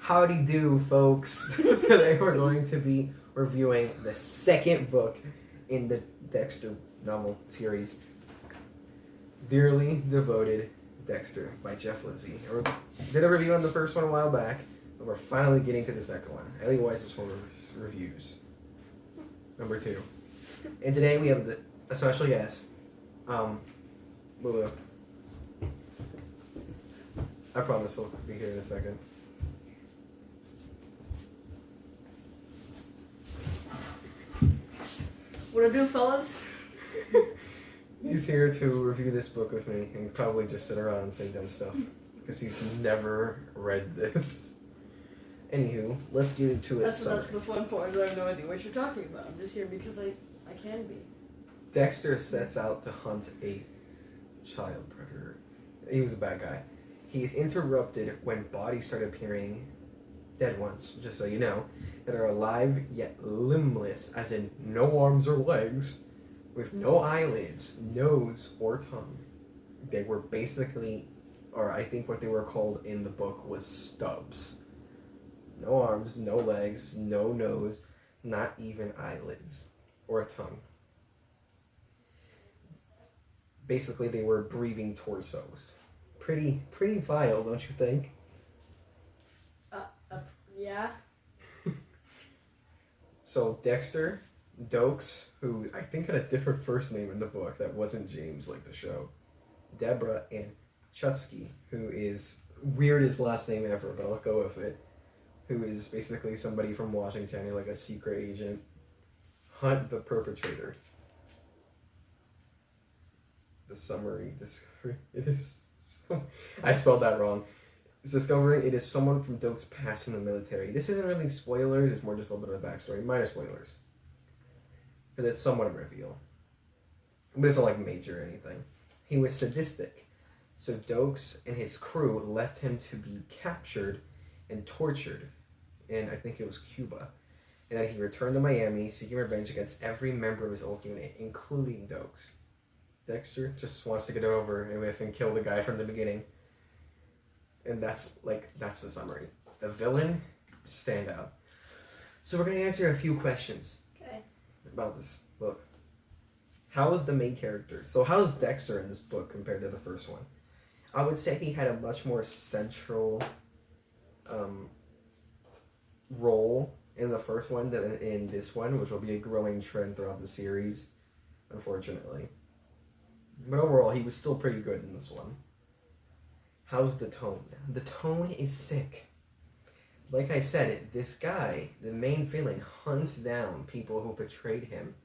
Howdy do, folks. Today we're going to be reviewing the second book in the Dexter novel series, Dearly Devoted Dexter by Jeff Lindsay. I did a review on the first one a while back, but we're finally getting to the second one. EliWise's reviews. Number 2. And today we have a special guest, Lulu. I promise he'll be here in a second. What do, fellas? He's here to review this book with me and probably just sit around and say dumb stuff because he's never read this. Anywho, let's get into it. That's the fun part. I have no idea what you're talking about. I'm just here because I can be. Dexter sets out to hunt a child predator. He was a bad guy. He's interrupted when bodies start appearing, dead ones, just so you know, that are alive yet limbless, as in no arms or legs, with no eyelids, nose, or tongue. They were basically, or I think what they were called in the book was stubs. No arms, no legs, no nose, not even eyelids or a tongue. Basically, they were breathing torsos. Pretty vile, don't you think? Yeah. So Dexter, Dokes, who I think had a different first name in the book that wasn't James like the show, Deborah, and Chutsky, who is weirdest last name ever, but I'll go with it, who is basically somebody from Washington, like a secret agent, hunt the perpetrator. The summary discovery, it is... I spelled that wrong. It's discovering it is someone from Dokes' past in the military. This isn't really spoilers, it's more just a little bit of a backstory. Minor spoilers. Because it's somewhat a reveal. But it's not like major or anything. He was sadistic. So Dokes and his crew left him to be captured and tortured in, I think it was Cuba. And then he returned to Miami, seeking revenge against every member of his old unit, including Dokes. Dexter just wants to get it over with and kill the guy from the beginning. And that's the summary. The villain, standout. So we're going to answer a few questions about this book. How is the main character? So how is Dexter in this book compared to the first one? I would say he had a much more central role in the first one than in this one, which will be a growing trend throughout the series, unfortunately. But overall, he was still pretty good in this one. How's the tone? The tone is sick. Like I said, this guy, the main villain, hunts down people who betrayed him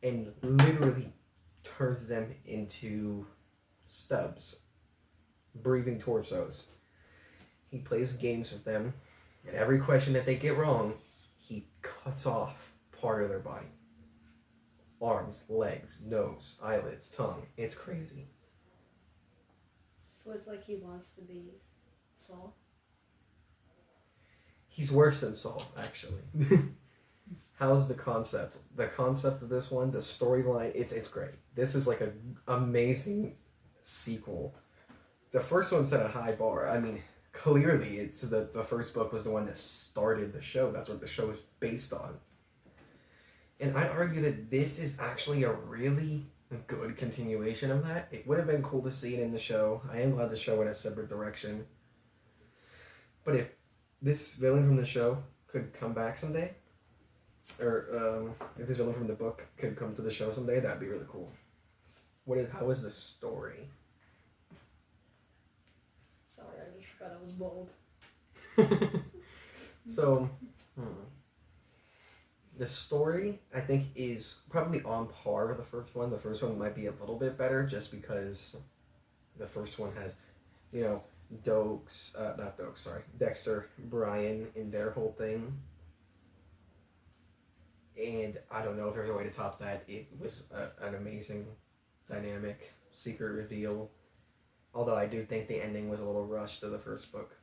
and literally turns them into stubs, breathing torsos. He plays games with them, and every question that they get wrong, he cuts off part of their body. Arms, legs, nose, eyelids, tongue. It's crazy. So it's like he wants to be Saul? He's worse than Saul, actually. How's the concept? The concept of this one, the storyline, it's great. This is like an amazing sequel. The first one set a high bar. I mean, clearly, it's the first book was the one that started the show. That's what the show is based on. And I'd argue that this is actually a really good continuation of that. It would have been cool to see it in the show. I am glad the show went a separate direction. But if this villain from the show could come back someday, or if this villain from the book could come to the show someday, that'd be really cool. How is the story? Sorry, I just forgot I was bold. So, the story, I think, is probably on par with the first one. The first one might be a little bit better just because the first one has, Dexter, Brian, and their whole thing. And I don't know if there's a way to top that. It was an amazing, dynamic, secret reveal. Although I do think the ending was a little rushed to the first book.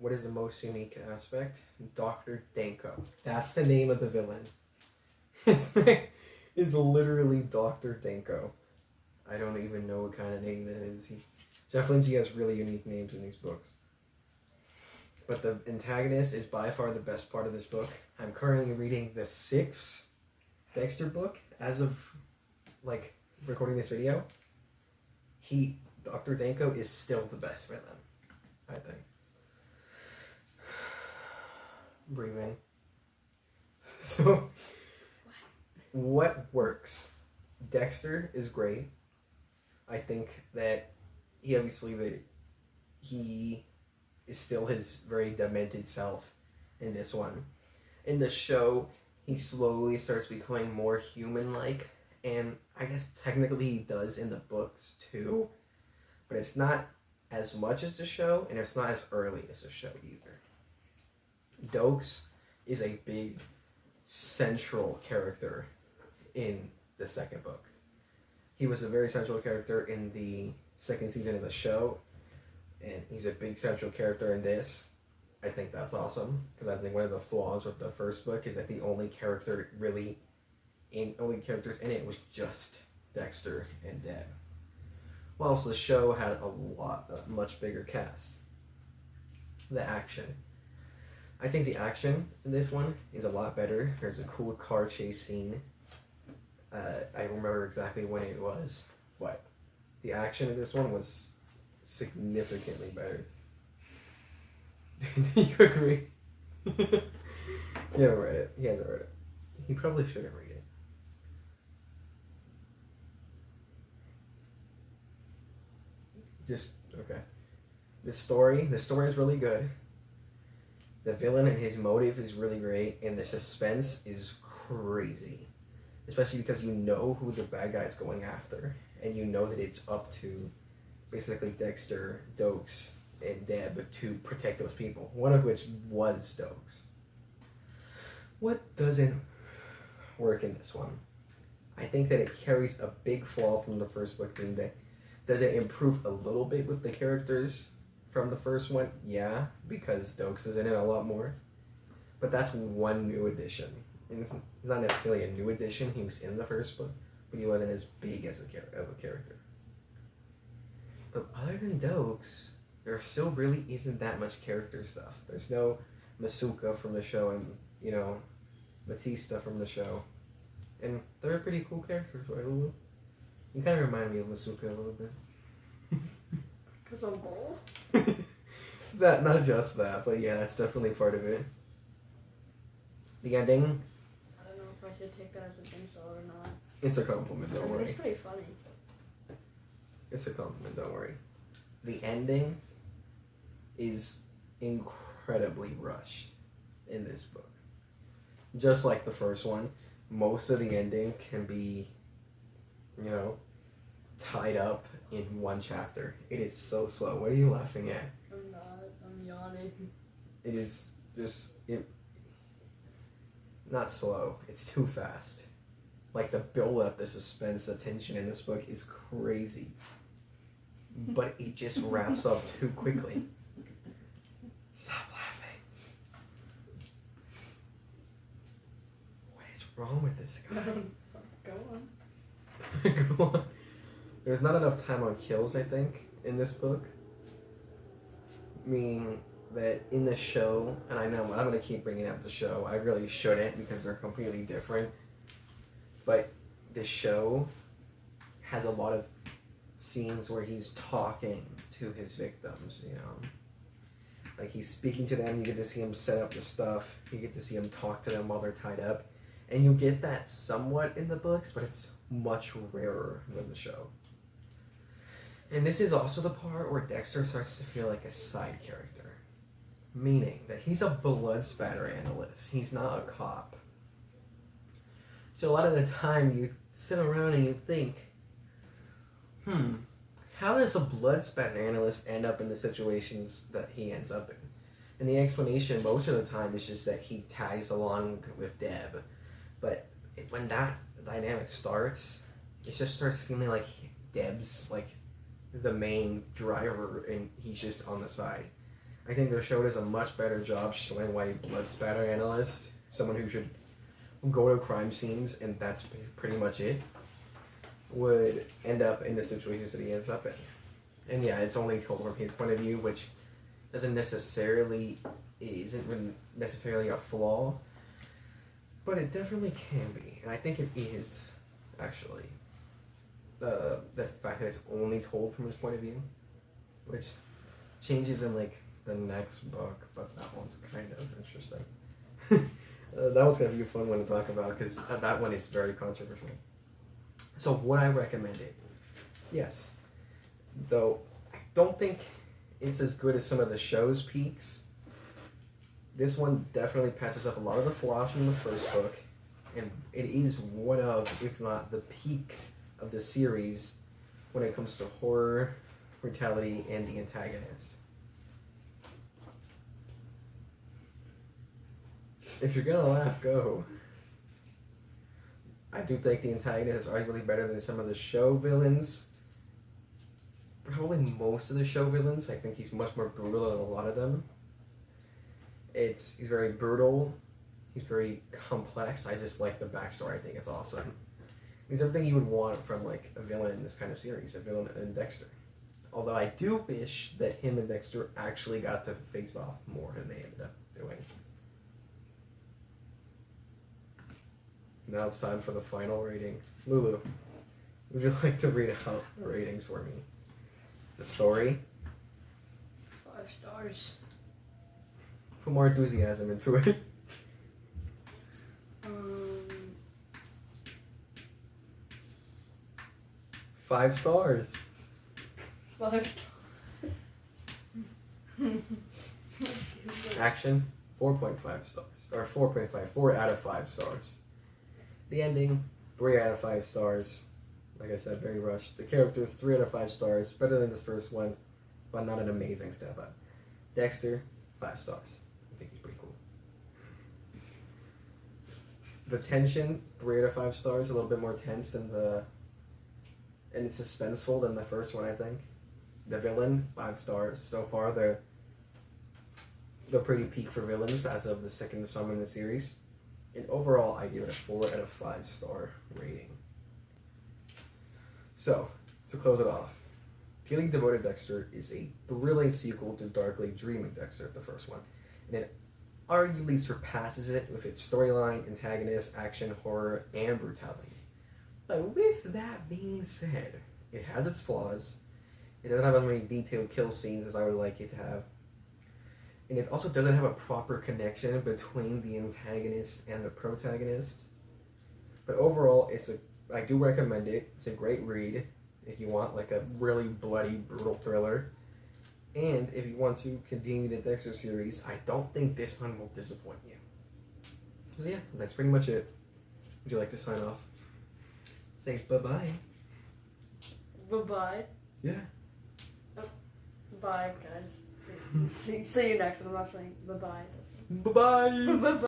What is the most unique aspect? Dr. Danko. That's the name of the villain. His name is literally Dr. Danko. I don't even know what kind of name that is. Jeff Lindsay has really unique names in these books. But the antagonist is by far the best part of this book. I'm currently reading the 6th Dexter book as of like recording this video. Dr. Danko is still the best villain, I think. Breathing. So, what works? Dexter is great. I think that he is still his very demented self in this one. In the show, he slowly starts becoming more human-like, and I guess technically he does in the books too, but it's not as much as the show, and it's not as early as the show either. Dokes is a big central character in the 2nd book. He was a very central character in the 2nd season of the show, and he's a big central character in this. I think that's awesome, because I think one of the flaws with the 1st book is that the only characters in it was just Dexter and Deb. Whilst the show had a much bigger cast. The action. I think the action in this one is a lot better. There's a cool car chase scene. I remember exactly when it was, but the action in this one was significantly better. Do you agree? You haven't read it. He hasn't read it. He probably shouldn't read it. Okay. The story is really good. The villain and his motive is really great, and the suspense is crazy. Especially because you know who the bad guy is going after, and you know that it's up to basically Dexter, Dokes, and Deb to protect those people, one of which was Dokes. What doesn't work in this one? I think that it carries a big flaw from the 1st book, being that does it improve a little bit with the characters from the 1st one? Yeah, because Dokes is in it a lot more. But that's one new addition. And it's not necessarily a new addition. He was in the 1st book, but he wasn't as big as a character. But other than Dokes, there still really isn't that much character stuff. There's no Masuka from the show and, Batista from the show. And they're pretty cool characters, right? You kind of remind me of Masuka a little bit. Because I'm bald? That, not just that, but yeah, that's definitely part of it. The ending? I don't know if I should take that as an insult or not. It's a compliment, don't worry. It's pretty funny. It's a compliment, don't worry. The ending is incredibly rushed in this book. Just like the 1st one, most of the ending can be, tied up in one chapter. It is so slow. What are you laughing at? I'm not. I'm yawning. It is just not slow. It's too fast. Like the build up, the suspense, the tension in this book is crazy. But it just wraps up too quickly. Stop laughing. What is wrong with this guy? Go on. Go on. There's not enough time on kills, I think, in this book. Meaning that in the show, and I know I'm going to keep bringing up the show, I really shouldn't because they're completely different. But the show has a lot of scenes where he's talking to his victims, Like he's speaking to them, you get to see him set up the stuff, you get to see him talk to them while they're tied up. And you get that somewhat in the books, but it's much rarer than the show. And this is also the part where Dexter starts to feel like a side character. Meaning that he's a blood spatter analyst. He's not a cop. So a lot of the time you sit around and you think, how does a blood spatter analyst end up in the situations that he ends up in? And the explanation most of the time is just that he tags along with Deb. But when that dynamic starts, it just starts feeling like Deb's like the main driver and he's just on the side. I think the show does a much better job showing why a blood spatter analyst, someone who should go to crime scenes and that's pretty much it, would end up in the situations that he ends up in. And yeah, it's only told from his point of view, which isn't necessarily a flaw, but it definitely can be, and I think it is actually the fact that it's only told from his point of view, which changes in like the next book, but that one's kind of interesting. That one's gonna be a fun one to talk about because that one is very controversial. So would I recommend it? Yes, though I don't think it's as good as some of the show's peaks. This one definitely patches up a lot of the flaws from the first book, and it is one of, if not the peak of the series when it comes to horror, brutality, and the antagonist. If you're gonna laugh, go. I do think the antagonist is arguably better than some of the show villains. Probably most of the show villains. I think he's much more brutal than a lot of them. He's very brutal. He's very complex. I just like the backstory. I think it's awesome. He's everything you would want from like a villain in this kind of series, a villain in Dexter. Although I do wish that him and Dexter actually got to face off more than they ended up doing. Now it's time for the final rating. Lulu, would you like to read out the ratings for me? The story? 5 stars. Put more enthusiasm into it. 5 stars. 5 stars. Action, 4.5 stars. Or 4.5, 4 out of 5 stars. The ending, 3 out of 5 stars. Like I said, very rushed. The characters, 3 out of 5 stars. Better than this first one, but not an amazing step up. Dexter, 5 stars. I think he's pretty cool. The tension, 3 out of 5 stars. A little bit more tense than and suspenseful than the first one, I think. The villain, 5 stars. So far, they're pretty peak for villains as of the second installment in the series. And overall, I give it a 4 out of 5 star rating. So, to close it off, Feeling Devoted Dexter is a thrilling sequel to Darkly Dreaming Dexter, the first one, and it arguably surpasses it with its storyline, antagonist, action, horror, and brutality. But with that being said, it has its flaws. It doesn't have as many detailed kill scenes as I would like it to have. And it also doesn't have a proper connection between the antagonist and the protagonist. But overall, I do recommend it. It's a great read if you want like a really bloody, brutal thriller. And if you want to continue the Dexter series, I don't think this one will disappoint you. So yeah, that's pretty much it. Would you like to sign off? Say bye-bye. Bye-bye. Yeah. Oh, bye, guys. See you next one. I'm not saying bye-bye. Bye-bye. Bye-bye.